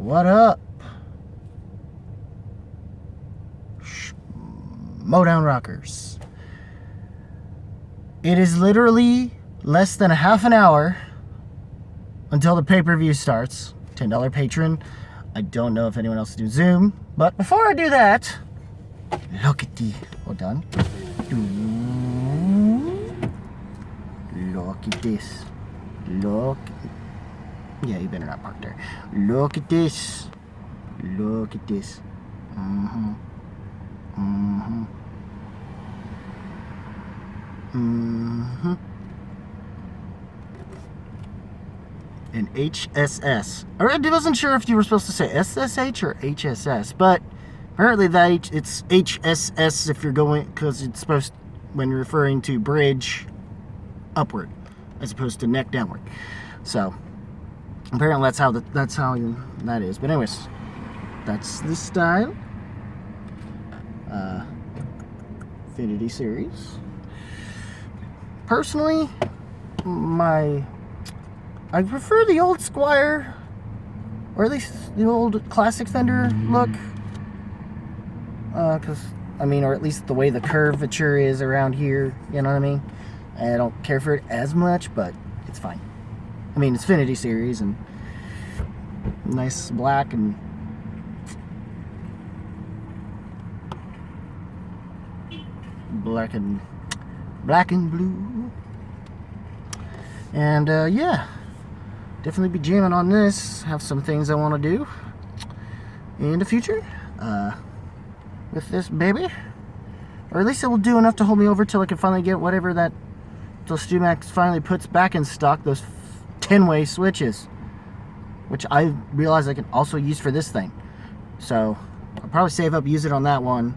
What up? Schmoedown Rockers. It is literally less than a half an hour until the pay-per-view starts. $10 patron. I don't know if anyone else is doing Zoom, but before I do that, look at the... Hold on. Look at this. Look. Yeah, you better not park there. Look at this. Look at this. An HSS. I wasn't sure if you were supposed to say SSH or HSS, but apparently it's HSS if you're going, because it's supposed, when you're referring to bridge upward as opposed to neck downward. So apparently that's how that is. But anyways, that's the style. Infinity series. Personally, I prefer the old Squire, or at least the old classic Fender look. Or at least the way the curvature is around here, you know what I mean? I don't care for it as much, but it's fine. I mean, it's Infinity series and nice black and black and blue. And yeah, definitely be jamming on this. Have some things I want to do in the future with this baby, or at least it will do enough to hold me over till I can finally get whatever that till StewMax finally puts back in stock, those 10-way switches, which I realize I can also use for this thing. So I'll probably save up, use it on that one.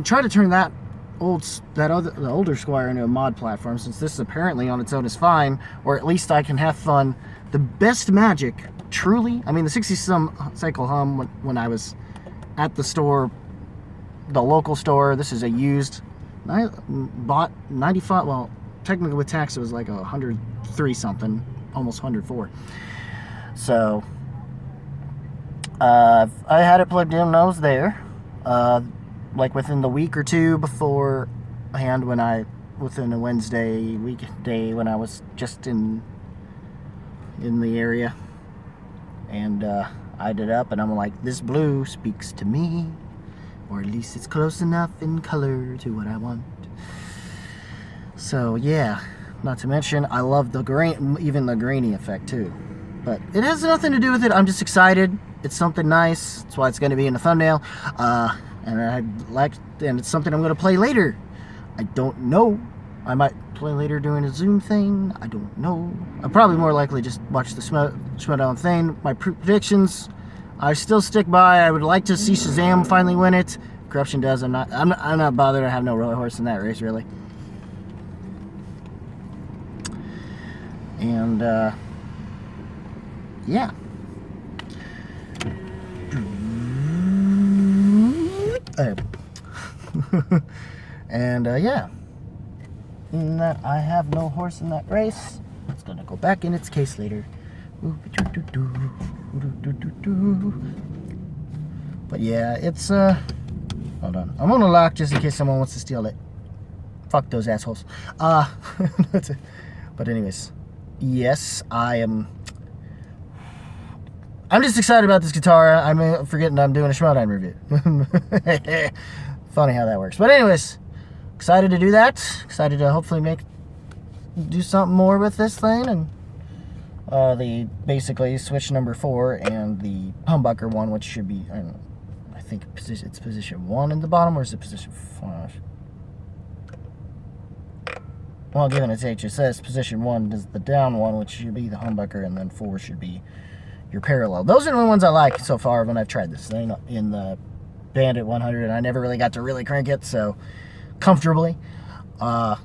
Try to turn the older Squire into a mod platform, since this apparently on its own is fine, or at least I can have fun. The best magic, truly, I mean, the 60-some cycle hum when I was at the store, the local store. This is a used. I bought 95. Well, technically with tax it was like 103 something, almost 104. So I had it plugged in when I was there. Like within the week or two beforehand, within a weekday when I was just in the area, and I did up, and I'm like, this blue speaks to me, or at least it's close enough in color to what I want. So yeah, not to mention I love the grain, even the grainy effect too. But it has nothing to do with it. I'm just excited. It's something nice. That's why it's going to be in the thumbnail. And it's something I'm going to play later. I don't know. I might play later doing a Zoom thing. I don't know. I'll probably more likely just watch the Schmoedown thing. My predictions, I still stick by. I would like to see Shazam finally win it. Corruption does. I'm not bothered. I have no real horse in that race, really. And yeah. And yeah, in that I have no horse in that race. It's gonna go back in its case later. But yeah, it's hold on, I'm gonna lock just in case someone wants to steal it. Fuck those assholes. But anyways, yes, I'm just excited about this guitar. I'm forgetting I'm doing a Schmoedown review. Funny how that works. But anyways, excited to do that. Excited to hopefully do something more with this thing. And the basically switch number 4 and the humbucker one, which should be, I think it's position 1 in the bottom, or is it position 5? Well, given it's HSS, position 1 is the down one, which should be the humbucker, and then 4 should be your parallel. Those are the ones I like so far when I've tried this thing in the Bandit 100, and I never really got to really crank it so comfortably. Hell,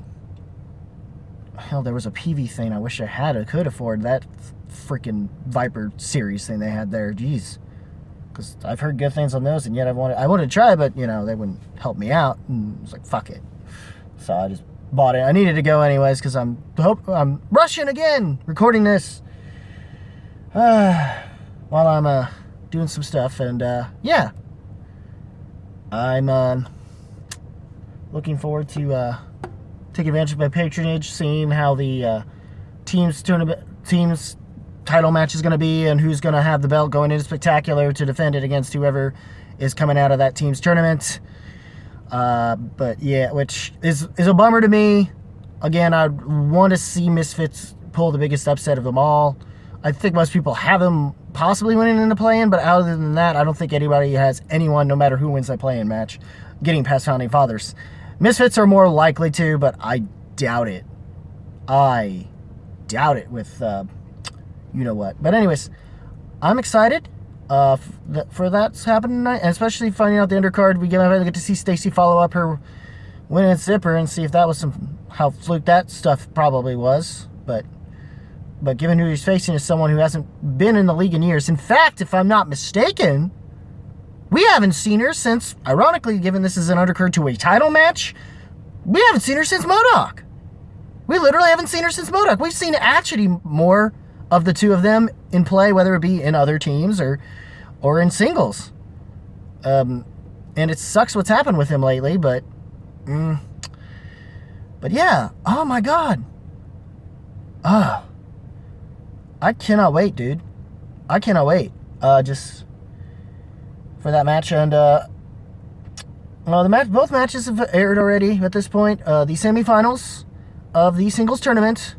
there was a PV thing I wish I could afford that freaking Viper series thing they had there. Jeez, because I've heard good things on those, and yet I wanted to try, but they wouldn't help me out, and I was like, fuck it. So I just bought it. I needed to go anyways because I'm rushing again recording this. while I'm doing some stuff. And yeah, I'm looking forward to taking advantage of my patronage, seeing how the team's title match is going to be, and who's going to have the belt going into Spectacular to defend it against whoever is coming out of that team's tournament. But yeah, which is a bummer to me. Again, I want to see Misfits pull the biggest upset of them all. I think most people have them possibly winning in the play-in, but other than that, I don't think anybody has anyone, no matter who wins that play-in match, getting past Founding Fathers. Misfits are more likely to, but I doubt it. I doubt it with you know what. But anyways, I'm excited for that's happening tonight, and especially finding out the undercard. We get to see Stacy follow up her win at Zipper and see if that was how fluke that stuff probably was. But given who he's facing is someone who hasn't been in the league in years. In fact, if I'm not mistaken, we haven't seen her since, ironically, given this is an undercard to a title match, we haven't seen her since MODOK. We literally haven't seen her since MODOK. We've seen actually more of the two of them in play, whether it be in other teams or in singles. And it sucks what's happened with him lately, but yeah. Oh my God. I cannot wait, dude. I cannot wait. Just for that match. And both matches have aired already at this point. The semifinals of the singles tournament,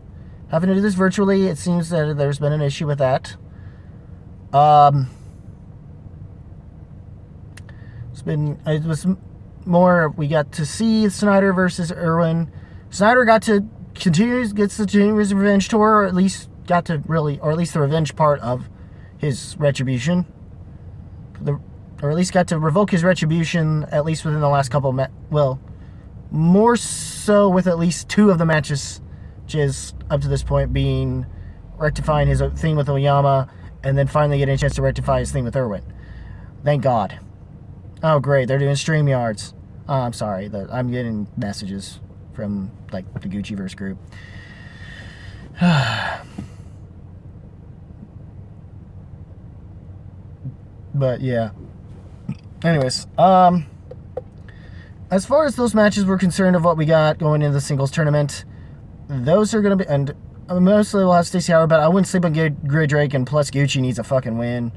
having to do this virtually, it seems that there's been an issue with that. It was more, we got to see Snyder versus Irwin. Snyder gets to continue his revenge tour, or at least the revenge part of his retribution. Or at least got to revoke his retribution, at least within the last couple more so with at least two of the matches, which is up to this point being rectifying his thing with Oyama, and then finally getting a chance to rectify his thing with Irwin. Thank God. Oh great, they're doing StreamYards. Oh, I'm sorry, I'm getting messages from like the Gucciverse group. But yeah. Anyways, as far as those matches were concerned of what we got going into the singles tournament, those are going to be, and mostly we'll have Stacey Howard, but I wouldn't sleep on Gray Drake, and plus Gucci needs a fucking win.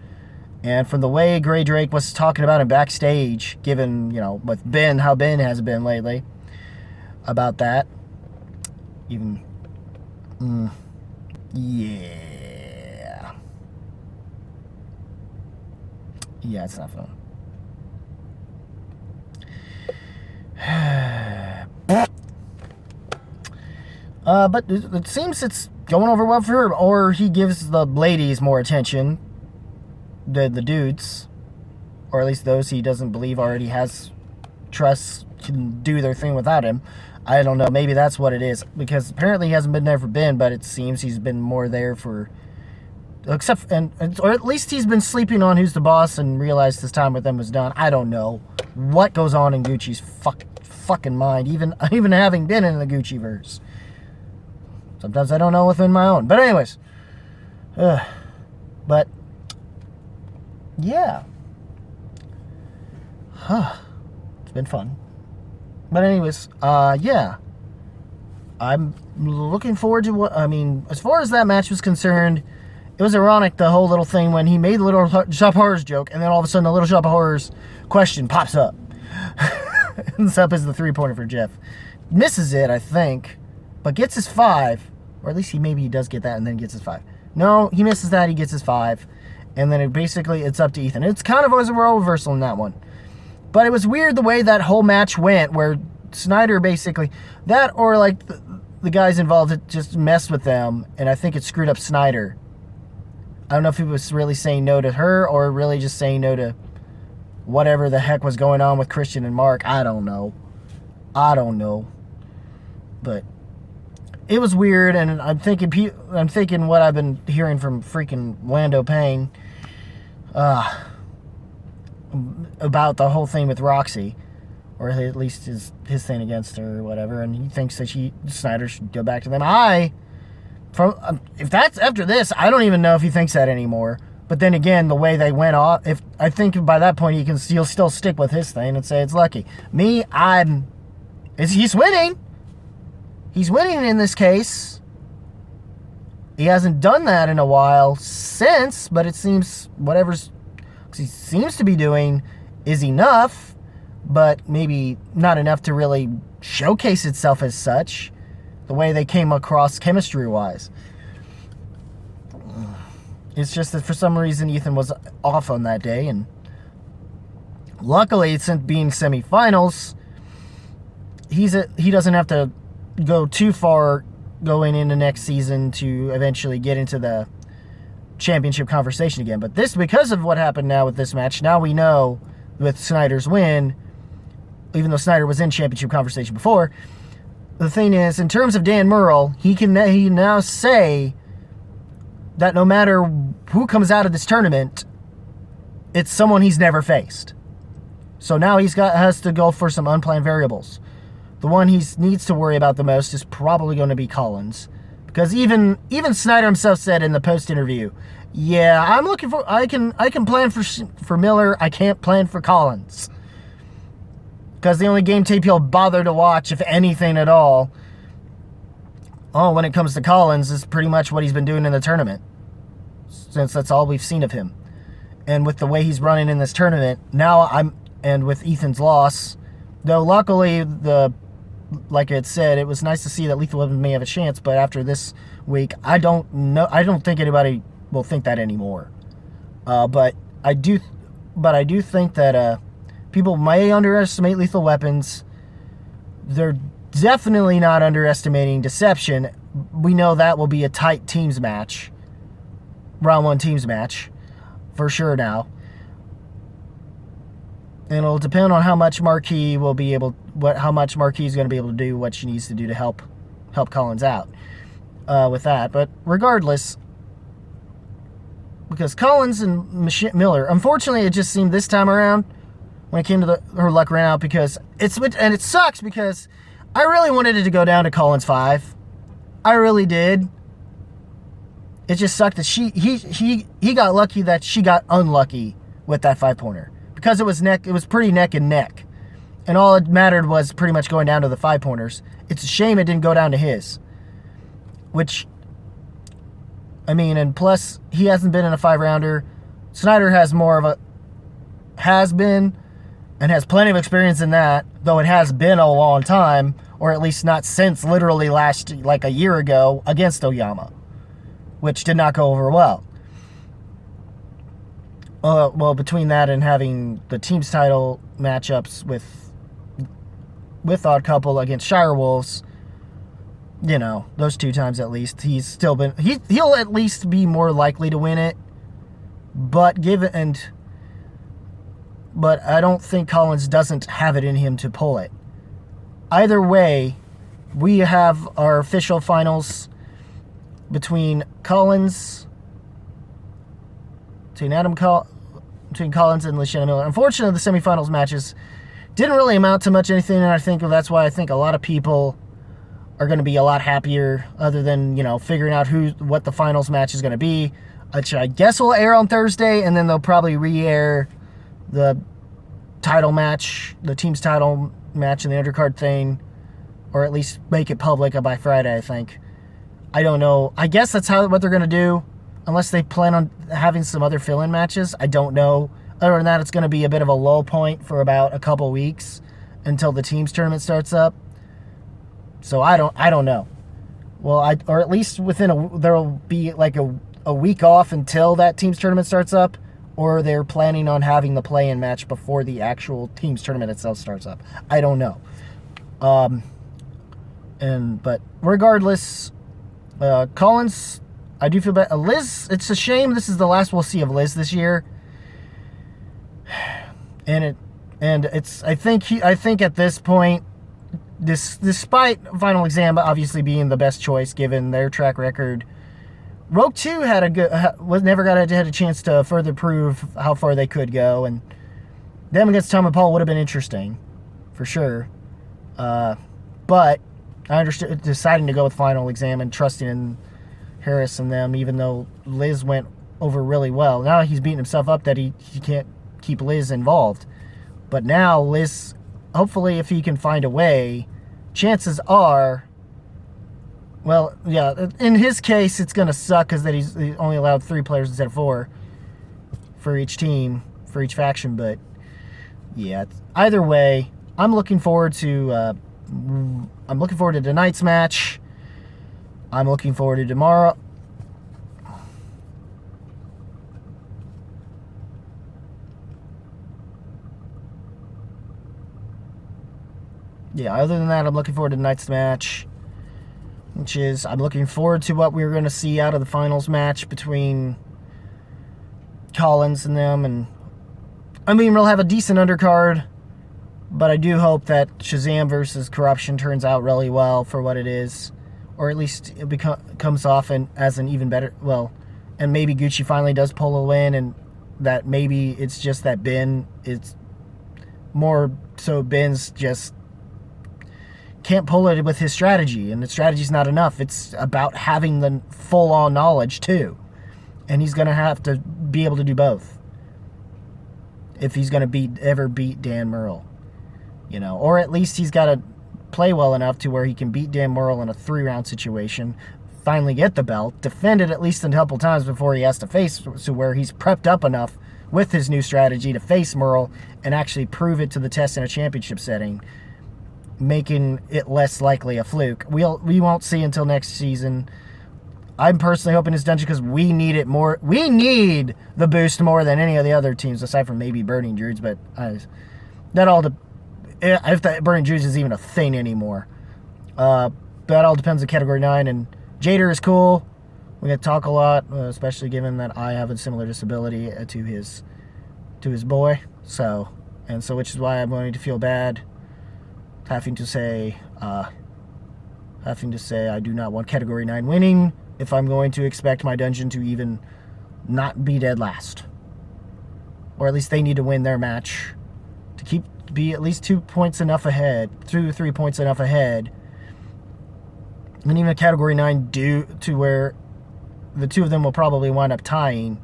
And from the way Gray Drake was talking about him backstage, given, with Ben, how Ben has been lately, about that, even, yeah. Yeah, it's not fun. But it seems it's going over well for her, or he gives the ladies more attention than the dudes, or at least those he doesn't believe already has trust can do their thing without him. I don't know, maybe that's what it is, because apparently he hasn't been there for Ben, but it seems he's been more there for, or at least he's been sleeping on who's the boss and realized his time with them was done. I don't know what goes on in Gucci's fucking mind, even having been in the Gucciverse. Sometimes I don't know within my own. But anyways, but yeah, it's been fun. But anyways, yeah, I'm looking forward to as far as that match was concerned, it was ironic, the whole little thing when he made the Little Shop of Horrors joke, and then all of a sudden the Little Shop of Horrors question pops up. Ends up as the 3-pointer for Jeff. Misses it, I think, but gets his 5, or at least he does get that and then gets his 5. No, he misses that, he gets his 5, and then it's up to Ethan. It's kind of a role reversal in that one. But it was weird the way that whole match went, where Snyder basically, that or like the guys involved just messed with them, and I think it screwed up Snyder. I don't know if he was really saying no to her or really just saying no to whatever the heck was going on with Christian and Mark. I don't know. But it was weird, and I'm thinking what I've been hearing from freaking Lando Payne about the whole thing with Roxy, or at least his thing against her or whatever, and he thinks that Snyder should go back to them. If that's after this, I don't even know if he thinks that anymore. But then again, the way they went off, if I think by that point he'll still stick with his thing and say it's lucky. Me, he's winning. He's winning in this case. He hasn't done that in a while since, but it seems whatever he seems to be doing is enough, but maybe not enough to really showcase itself as such, the way they came across chemistry-wise. It's just that for some reason Ethan was off on that day, and luckily, since being semifinals, he doesn't have to go too far going into next season to eventually get into the championship conversation again. But because of what happened now with this match, now we know with Snyder's win, even though Snyder was in championship conversation before, the thing is, in terms of Dan Murrell, he now say that no matter who comes out of this tournament, it's someone he's never faced. So now has to go for some unplanned variables. The one he needs to worry about the most is probably going to be Collins, because even Snyder himself said in the post interview, "Yeah, I'm looking for. I can plan for Miller. I can't plan for Collins, because the only game tape he'll bother to watch, if anything at all, when it comes to Collins, is pretty much what he's been doing in the tournament, since that's all we've seen of him. And with the way he's running in this tournament, and with Ethan's loss, though luckily, like I had said, it was nice to see that Lethal Weapon may have a chance, but after this week, I don't think anybody will think that anymore. But I do think that people may underestimate Lethal Weapons. They're definitely not underestimating Deception. We know that will be a tight teams match. Round 1 teams match. For sure now. And it'll depend on how much Marquis is going to be able to do what she needs to do to help Collins out with that. But regardless, because Collins and Miller, unfortunately, it just seemed this time around when it came to her luck ran out, because it sucks because I really wanted it to go down to Collins 5. I really did. It just sucked that he got lucky that she got unlucky with that 5-pointer, because it was pretty neck and neck, and all it mattered was pretty much going down to the 5-pointers. It's a shame it didn't go down to his, which, I mean, and plus he hasn't been in a 5-rounder. Snyder has been and has plenty of experience in that, though it has been a long time, or at least not since literally a year ago against Oyama, which did not go over well. Well, between that and having the team's title matchups with Odd Couple against Shire Wolves, those 2 times at least, he's still been, he'll at least be more likely to win it, but I don't think Collins doesn't have it in him to pull it. Either way, we have our official finals between Collins and Lashana Miller. Unfortunately, the semifinals matches didn't really amount to much anything, and I think that's why I think a lot of people are going to be a lot happier, other than, figuring out what the finals match is going to be, which I guess will air on Thursday, and then they'll probably re-air the title match, the team's title match and the undercard thing, or at least make it public by Friday, I think. I don't know. I guess that's what they're going to do, unless they plan on having some other fill-in matches. I don't know. Other than that, it's going to be a bit of a low point for about a couple weeks until the team's tournament starts up. So I don't know. Well, or at least there'll be like a week off until that team's tournament starts up, or they're planning on having the play-in match before the actual team's tournament itself starts up. I don't know. But regardless, Collins, I do feel bad. Liz, it's a shame this is the last we'll see of Liz this year. I think at this point, despite Final Exam obviously being the best choice given their track record, Rogue 2 had a chance to further prove how far they could go, and them against Tom and Paul would have been interesting, for sure. But I understood deciding to go with Final Exam and trusting in Harris and them, even though Liz went over really well. Now he's beating himself up that he can't keep Liz involved. But now Liz, hopefully if he can find a way, chances are, well, yeah, in his case it's going to suck because that he's only allowed 3 players instead of 4 for each team, for each faction. But yeah, either way, I'm looking forward to tonight's match. I'm looking forward to tomorrow. Yeah, other than that, I'm looking forward to tonight's match, which is, I'm looking forward to what we're going to see out of the finals match between Collins and them. And I mean, we'll have a decent undercard, but I do hope that Shazam versus Corruption turns out really well for what it is, or at least it comes off as an even better, well, and maybe Gucci finally does pull a win, and that maybe it's just that Ben, it's more so Ben's just can't pull it with his strategy, and the strategy's not enough. It's about having the full-on knowledge too, and he's going to have to be able to do both if he's going to ever beat Dan Murrell, you know, or at least he's got to play well enough to where he can beat Dan Murrell in a 3-round situation, finally get the belt, defend it at least a couple times before he has to face, so where he's prepped up enough with his new strategy to face Murrell and actually prove it to the test in a championship setting, making it less likely a fluke. We won't see until next season. I'm personally hoping it's Dungeon because we need it more. We need the boost more than any of the other teams, aside from maybe Burning Druids. But that all if that Burning Druids is even a thing anymore. That all depends on Category 9. And Jader is cool. We get to talk a lot, especially given that I have a similar disability to his boy. So which is why I'm going to feel bad having to say I do not want Category 9 winning if I'm going to expect my dungeon to even not be dead last. Or at least they need to win their match to be at least 2 points enough ahead, 2 or 3 points enough ahead. And even a Category 9 due to where the 2 of them will probably wind up tying.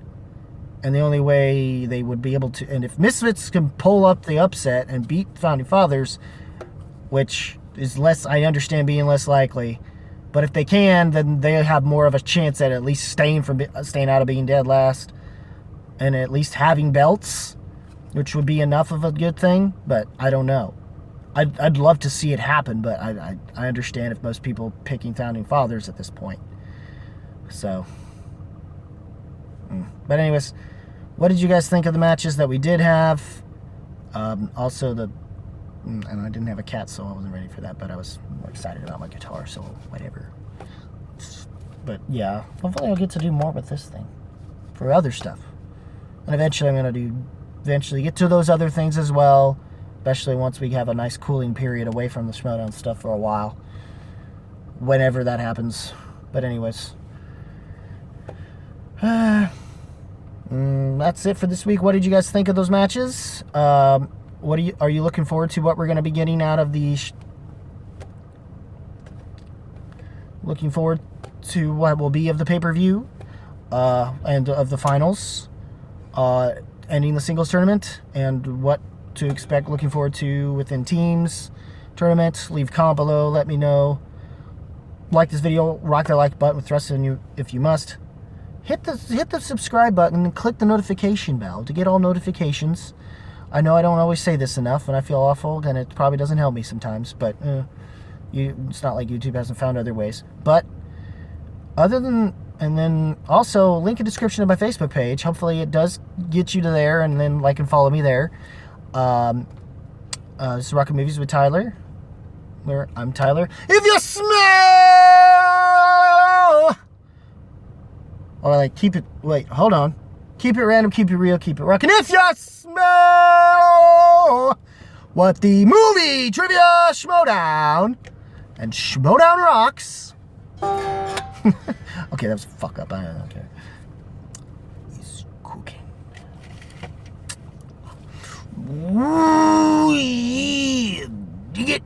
And the only way they would be able to, and if Misfits can pull up the upset and beat Founding Fathers, which is less, I understand being less likely, but if they can, then they have more of a chance at least staying out of being dead last, and at least having belts, which would be enough of a good thing. But I don't know. I'd love to see it happen, but I understand if most people picking Founding Fathers at this point. So, but anyways, what did you guys think of the matches that we did have? Also and I didn't have a cat, so I wasn't ready for that, but I was more excited about my guitar, so whatever. But yeah, hopefully I'll get to do more with this thing for other stuff. And eventually I'm going to get to those other things as well, especially once we have a nice cooling period away from the Schmoedown stuff for a while, whenever that happens. But anyways, that's it for this week. What did you guys think of those matches? Are you looking forward to what we're going to be getting out of the looking forward to what will be of the pay-per-view and of the finals, ending the singles tournament, and what to expect, looking forward to within teams tournament? Leave a comment below, let me know. Like this video, rock the like button with thrust in you if you must. Hit the subscribe button and click the notification bell to get all notifications. I know I don't always say this enough, and I feel awful, and it probably doesn't help me sometimes, but it's not like YouTube hasn't found other ways. But and then also link in description of my Facebook page. Hopefully it does get you to there, and then like and follow me there. This is Rockin' Movies with Tyler, where I'm Tyler. If you smell, or like hold on. Keep it random, keep it real, keep it rockin'. If you smell what the movie trivia Schmoedown and Schmoedown rocks. Okay, that was a fuck up. I don't care. He's cooking. Ooh, yeah. Dig it.